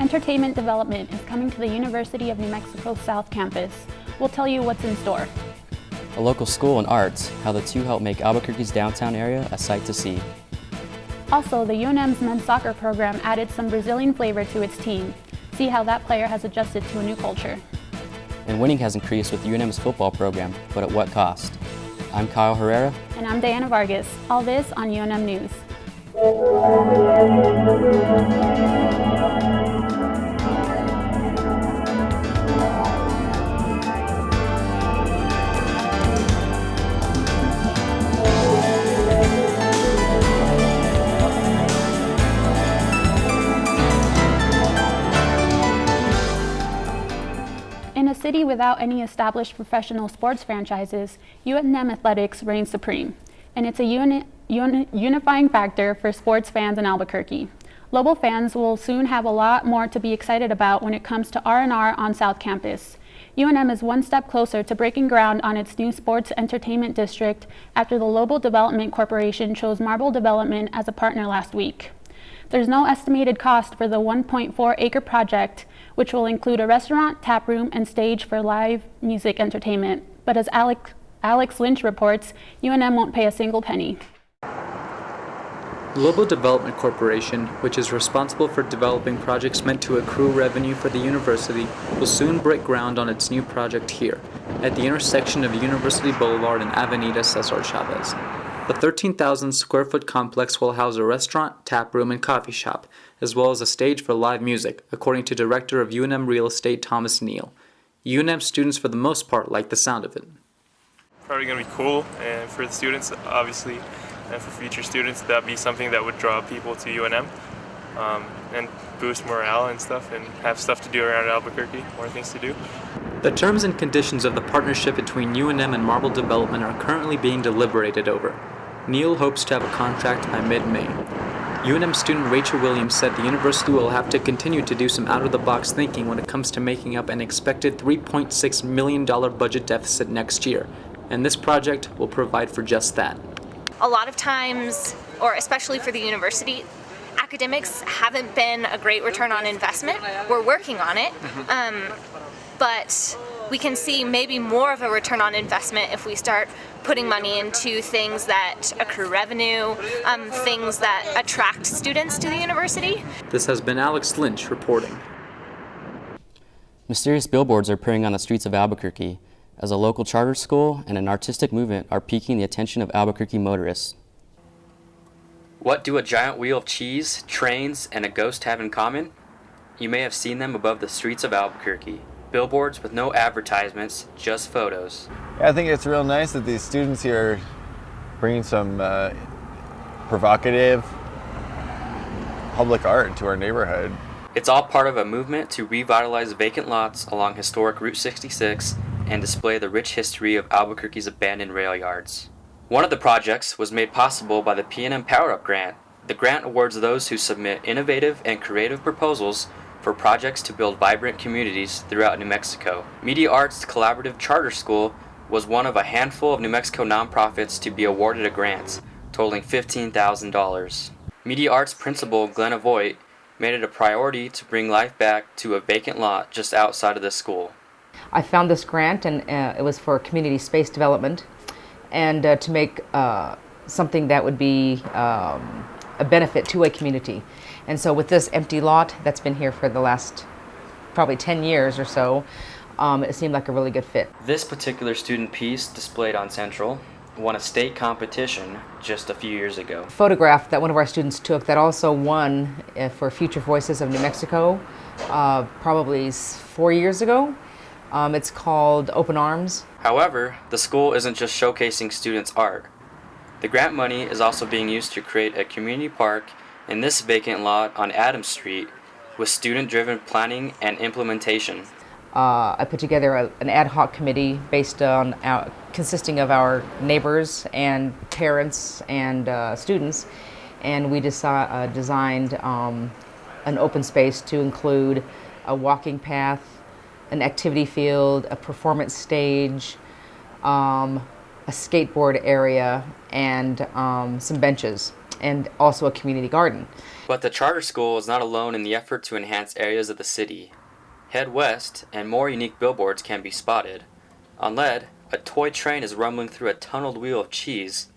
Entertainment development is coming to the University of New Mexico South Campus. We'll tell you what's in store. A local school and arts, how the two help make Albuquerque's downtown area a sight to see. Also, the UNM's men's soccer program added some Brazilian flavor to its team. See how that player has adjusted to a new culture. And winning has increased with UNM's football program, but at what cost? I'm Kyle Herrera. And I'm Diana Vargas. All this on UNM News. In a city without any established professional sports franchises, UNM athletics reigns supreme, and it's a unifying factor for sports fans in Albuquerque. Lobo fans will soon have a lot more to be excited about when it comes to R&R on South Campus. UNM is one step closer to breaking ground on its new sports entertainment district after the Lobo Development Corporation chose Marble Development as a partner last week. There's no estimated cost for the 1.4-acre project, which will include a restaurant, tap room, and stage for live music entertainment. But as Alex Lynch reports, UNM won't pay a single penny. Lobo Development Corporation, which is responsible for developing projects meant to accrue revenue for the university, will soon break ground on its new project here, at the intersection of University Boulevard and Avenida Cesar Chavez. The 13,000 square foot complex will house a restaurant, tap room, and coffee shop, as well as a stage for live music, according to Director of UNM Real Estate Thomas Neal. UNM students for the most part like the sound of it. Probably going to be cool, and for the students, obviously, and for future students, that'd be something that would draw people to UNM and boost morale and stuff, and have stuff to do around Albuquerque, more things to do. The terms and conditions of the partnership between UNM and Marble Development are currently being deliberated over. Neal hopes to have a contract by mid-May. UNM student Rachel Williams said the university will have to continue to do some out-of-the-box thinking when it comes to making up an expected $3.6 million budget deficit next year, and this project will provide for just that. A lot of times, or especially for the university, academics haven't been a great return on investment. We're working on it, but we can see maybe more of a return on investment if we start putting money into things that accrue revenue, things that attract students to the university. This has been Alex Lynch reporting. Mysterious billboards are appearing on the streets of Albuquerque, as a local charter school and an artistic movement are piquing the attention of Albuquerque motorists. What do a giant wheel of cheese, trains, and a ghost have in common? You may have seen them above the streets of Albuquerque. Billboards with no advertisements, just photos. Yeah, I think it's real nice that these students here are bringing some provocative public art to our neighborhood. It's all part of a movement to revitalize vacant lots along historic Route 66 and display the rich history of Albuquerque's abandoned rail yards. One of the projects was made possible by the PNM Power Up Grant. The grant awards those who submit innovative and creative proposals for projects to build vibrant communities throughout New Mexico. Media Arts Collaborative Charter School was one of a handful of New Mexico nonprofits to be awarded a grant, totaling $15,000. Media Arts principal Glenn Avoit made it a priority to bring life back to a vacant lot just outside of the school. I found this grant, and it was for community space development, and to make something that would be a benefit to a community. And so with this empty lot that's been here for the last probably 10 years or so, it seemed like a really good fit. This particular student piece, displayed on Central, won a state competition just a few years ago. Photograph that one of our students took that also won for Future Voices of New Mexico probably 4 years ago. It's called Open Arms. However, the school isn't just showcasing students' art. The grant money is also being used to create a community park in this vacant lot on Adams Street with student-driven planning and implementation. I put together an ad hoc committee based on consisting of our neighbors and parents and students, and we designed an open space to include a walking path, an activity field, a performance stage, a skateboard area, and some benches. and also a community garden. But the charter school is not alone in the effort to enhance areas of the city. Head west, and more unique billboards can be spotted. On Lead, a toy train is rumbling through a tunneled wheel of cheese,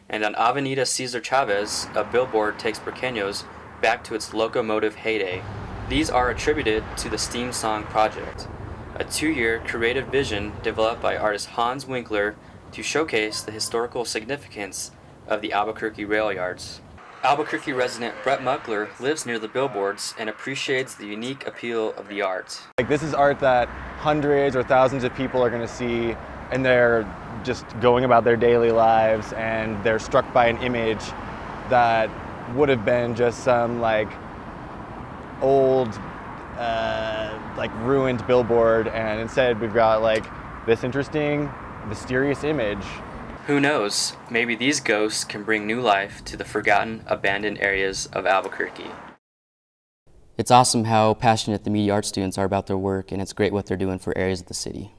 and on Avenida Cesar Chavez, a billboard takes Pequeños back to its locomotive heyday. These are attributed to the Steam Song Project, a 2-year creative vision developed by artist Hans Winkler to showcase the historical significance of the Albuquerque rail yards. Albuquerque resident Brett Muckler lives near the billboards and appreciates the unique appeal of the art. Like, this is art that hundreds or thousands of people are going to see, and they're just going about their daily lives, and they're struck by an image that would have been just some like old like ruined billboard, and instead we've got like this interesting, mysterious image. Who knows, maybe these ghosts can bring new life to the forgotten, abandoned areas of Albuquerque. It's awesome how passionate the media art students are about their work, and it's great what they're doing for areas of the city.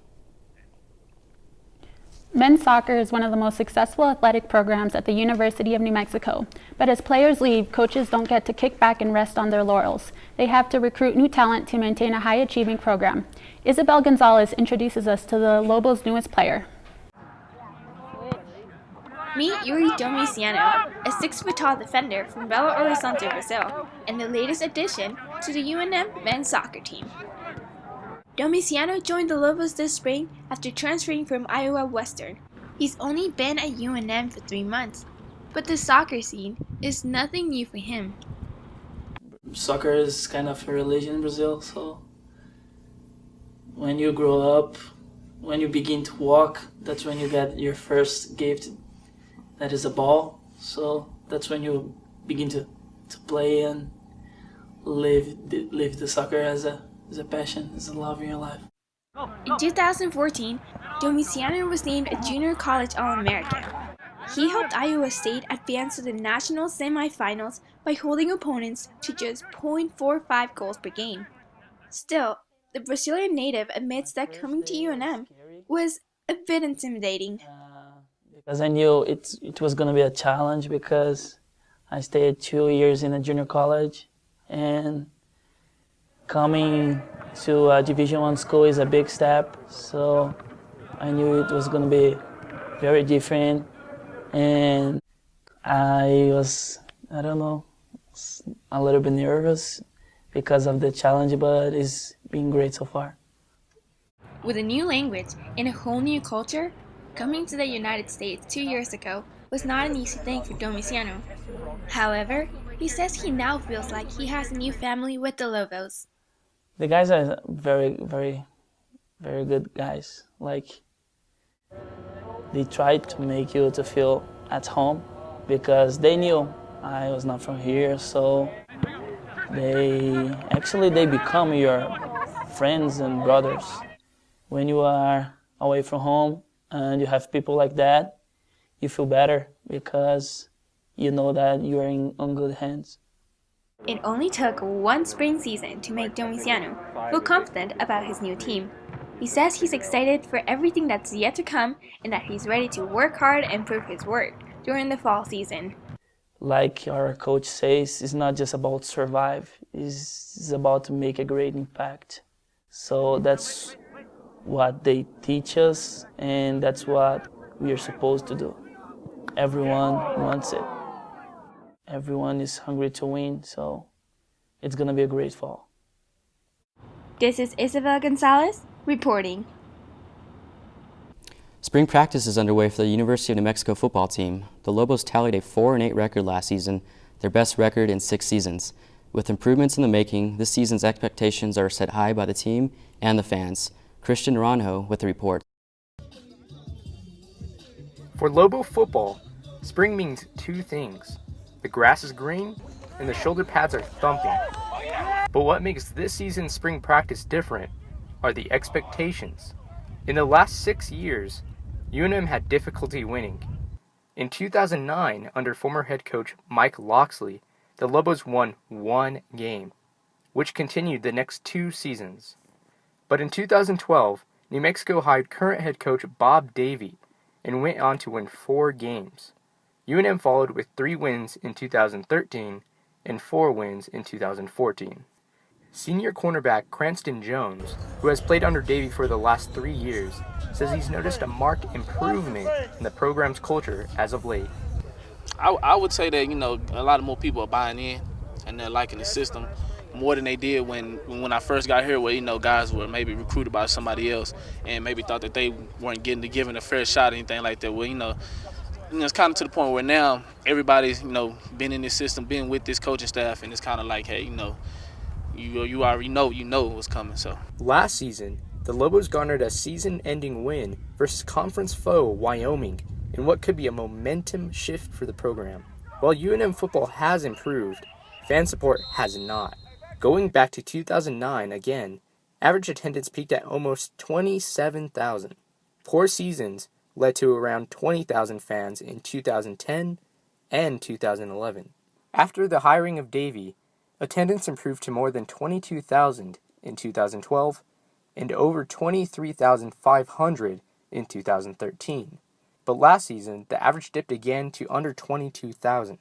Men's soccer is one of the most successful athletic programs at the University of New Mexico. But as players leave, coaches don't get to kick back and rest on their laurels. They have to recruit new talent to maintain a high-achieving program. Isabel Gonzalez introduces us to the Lobos' newest player. Meet Yuri Domiciano, a 6-foot-tall defender from Belo Horizonte, Brazil, and the latest addition to the UNM men's soccer team. Domiciano joined the Lobos this spring after transferring from Iowa Western. He's only been at UNM for 3 months, but the soccer scene is nothing new for him. Soccer is kind of a religion in Brazil, so when you grow up, when you begin to walk, that's when you get your first gift. That is a ball, so that's when you begin to play and live the soccer as a passion, as a love in your life. In 2014, Domiciano was named a junior college All-American. He helped Iowa State advance to the national semifinals by holding opponents to just 0.45 goals per game. Still, the Brazilian native admits that coming to UNM was a bit intimidating. Because I knew it was going to be a challenge, because I stayed 2 years in a junior college, and coming to a Division I school is a big step, so I knew it was going to be very different, and I was, a little bit nervous because of the challenge, but it's been great so far. With a new language and a whole new culture, coming to the United States 2 years ago was not an easy thing for Domiciano. However, he says he now feels like he has a new family with the Lobos. The guys are very, very, very good guys. Like, they tried to make you to feel at home, because they knew I was not from here, so they become your friends and brothers. When you are away from home and you have people like that, you feel better, because you know that you are on good hands. It only took one spring season to make Domiciano feel confident about his new team. He says he's excited for everything that's yet to come, and that he's ready to work hard and prove his worth during the fall season. Like our coach says, it's not just about survive, it's about to make a great impact. So that's what they teach us, and that's what we are supposed to do. Everyone wants it. Everyone is hungry to win, so it's going to be a great fall. This is Isabel Gonzalez reporting. Spring practice is underway for the University of New Mexico football team. The Lobos tallied a 4-8 record last season, their best record in 6 seasons. With improvements in the making, this season's expectations are set high by the team and the fans. Christian Naranjo with the report. For Lobo Football, spring means 2 things. The grass is green and the shoulder pads are thumping. But what makes this season's spring practice different are the expectations. In the last 6 years, UNM had difficulty winning. In 2009, under former head coach Mike Loxley, the Lobos won 1 game, which continued the next 2 seasons. But in 2012, New Mexico hired current head coach Bob Davie and went on to win 4 games. UNM followed with 3 wins in 2013 and 4 wins in 2014. Senior cornerback Cranston Jones, who has played under Davie for the last 3 years, says he's noticed a marked improvement in the program's culture as of late. I would say that, a lot of more people are buying in and they're liking the system more than they did when I first got here, where, guys were maybe recruited by somebody else and maybe thought that they weren't given a fair shot or anything like that. Well, it's kind of to the point where now everybody's, been in this system, been with this coaching staff, and it's kind of like, hey, you already know what's coming. So last season, the Lobos garnered a season-ending win versus conference foe Wyoming in what could be a momentum shift for the program. While UNM football has improved, fan support has not. Going back to 2009 again, average attendance peaked at almost 27,000. Poor seasons led to around 20,000 fans in 2010 and 2011. After the hiring of Davie, attendance improved to more than 22,000 in 2012 and over 23,500 in 2013. But last season, the average dipped again to under 22,000.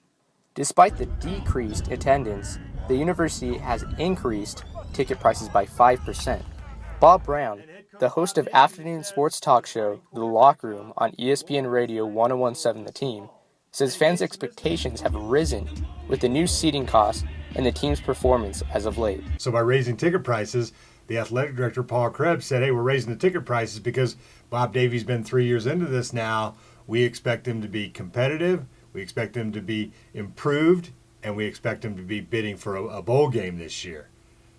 Despite the decreased attendance, the university has increased ticket prices by 5%. Bob Brown, the host of afternoon sports talk show The Locker Room on ESPN Radio 1017 The Team, says fans' expectations have risen with the new seating costs and the team's performance as of late. So by raising ticket prices, the athletic director, Paul Krebs, said, hey, we're raising the ticket prices because Bob Davie's been 3 years into this now. We expect him to be competitive, we expect him to be improved, and we expect him to be bidding for a bowl game this year.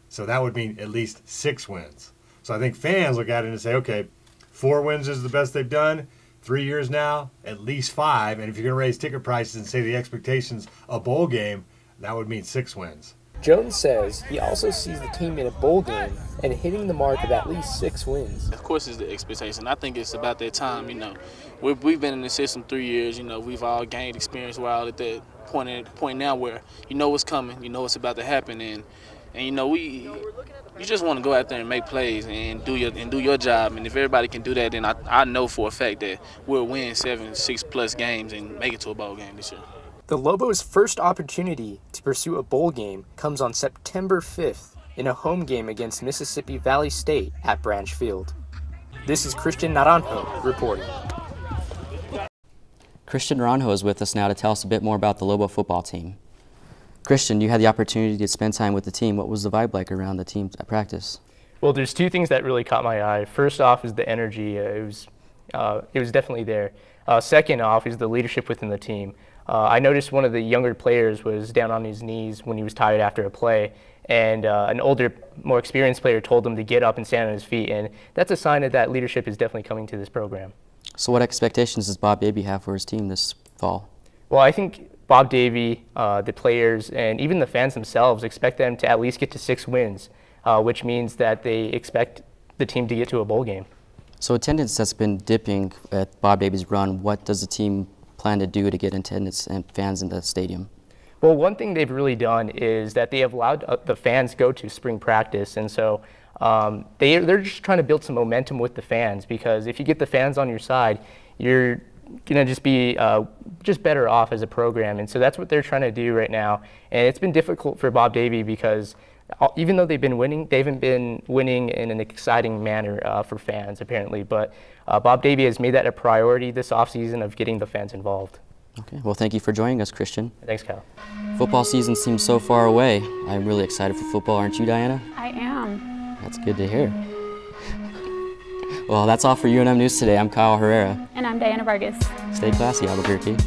So that would mean at least 6 wins. So I think fans look at it and say, okay, 4 wins is the best they've done. 3 years now, at least 5. And if you're going to raise ticket prices and say the expectation's a bowl game, that would mean 6 wins. Jones says he also sees the team in a bowl game and hitting the mark of at least 6 wins. Of course, it's the expectation. I think it's about that time. We've been in the system 3 years. We've all gained experience. We're all at that point now where you know what's coming, you know what's about to happen, and you just want to go out there and make plays and do your job. And if everybody can do that, then I know for a fact that we'll win 6+ games and make it to a bowl game this year. The Lobos' first opportunity to pursue a bowl game comes on September 5th in a home game against Mississippi Valley State at Branch Field. This is Christian Naranjo reporting. Christian Naranjo is with us now to tell us a bit more about the Lobo football team. Christian, you had the opportunity to spend time with the team. What was the vibe like around the team at practice? Well, there's 2 things that really caught my eye. First off is the energy. It was definitely there. Second off is the leadership within the team. I noticed one of the younger players was down on his knees when he was tired after a play, and an older, more experienced player told him to get up and stand on his feet, and that's a sign that leadership is definitely coming to this program. So what expectations does Bob Davie have for his team this fall? Well, I think Bob Davie, the players, and even the fans themselves expect them to at least get to 6 wins, which means that they expect the team to get to a bowl game. So attendance has been dipping at Bob Davie's run. What does the team plan to do to get attendance and fans in the stadium? Well, one thing they've really done is that they have allowed the fans go to spring practice, and so they're just trying to build some momentum with the fans, because if you get the fans on your side, you're going to just be just better off as a program. And so that's what they're trying to do right now. And it's been difficult for Bob Davie because even though they've been winning, they haven't been winning in an exciting manner for fans, apparently. But Bob Davie has made that a priority this offseason of getting the fans involved. Okay, well, thank you for joining us, Christian. Thanks, Kyle. Football season seems so far away. I'm really excited for football, aren't you, Diana? I am. That's good to hear. Well, that's all for UNM News today. I'm Kyle Herrera. And I'm Diana Vargas. Stay classy, Albuquerque.